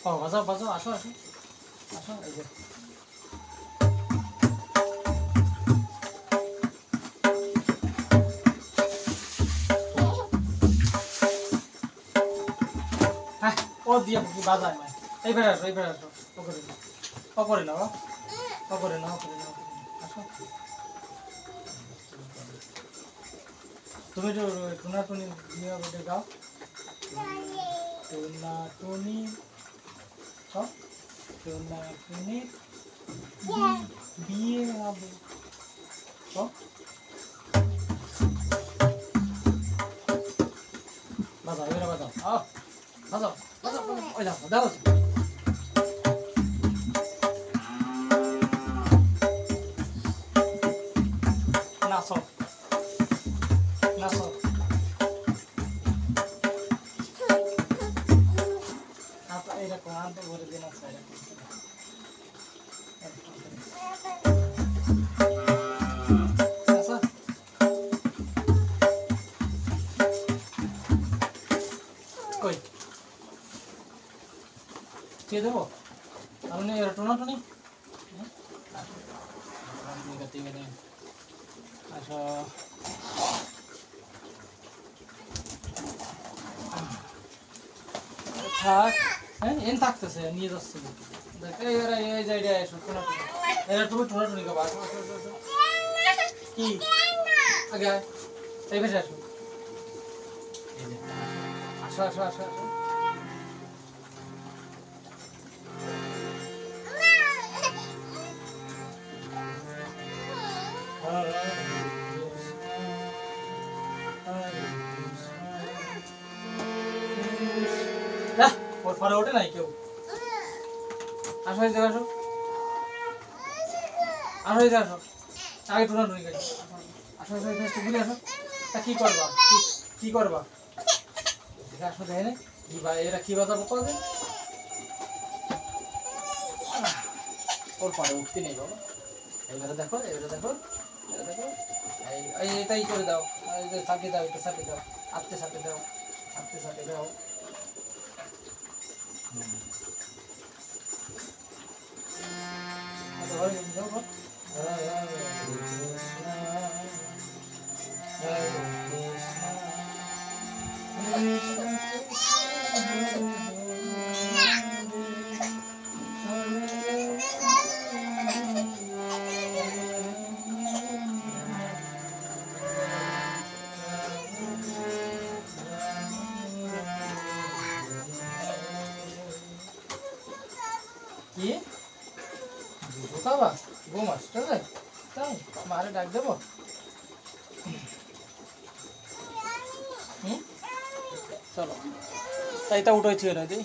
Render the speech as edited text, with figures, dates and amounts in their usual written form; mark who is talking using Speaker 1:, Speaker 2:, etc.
Speaker 1: ও বাজাও বাজাও, আসো আসো আসো, এই যে হ্যাঁ ও দিয়ে বাজায় না। এইবার আসো, এইবার আসো, ও করে নাও, ও করে নাও, ও করে নাও, ও করে নাও, আসো। তুমি তো টুনাটুনি দিয়ে ওটা গাও, টুনাটুনি গাও, টুনাটুনি বিয়ে হবে, গাও। বাজাও, এবারে বাজাও, আও বাজাও বাজাও বাজাও, ওই দেখো দেখো, নাচো নাচো, এরকম আনতে ভরে দিন আছে এরকম। আচ্ছা কই কে দেবো আপনি টুনাটুনি আচ্ছা থাক, হ্যাঁ এন থাকতেছে নিয়ে যাচ্ছে, এরা এই জায়গায় এসো টুনাটুনি, এরা তুমি টুনাটুনি খাবা, আসো আসো আসো আসো। কি আগে আয়, এই ভেসে আসো, এই যে, আসো আসো আসো আসো, ওর পরে ওঠে নাই কেউ, আসো এই জায়গায় আসো, আসো এই জায়গায় আসো, আগে টুনাটুনি খাই, আসো আসো আসো ঘুরে আসো, তা কি করবা, কি করবা, আসো দেখে নে কি এরা কি বাজাবো করে, ওর পরে উঠতে নেই বাবা, এইবারে দেখো এবারে দেখো, এটা দেখো, এই এটাই করে দাও, এই যে চাপিয়ে দাও, এটা চাপিয়ে দাও, আটতে চাপিয়ে দাও, আটতে চাপিয়ে দাও, ঘরে যাও, কি ঢোকাবা গো মাস্টার তাই মারে ডাক দেবো, চলো তাই তা উঠেছি না দি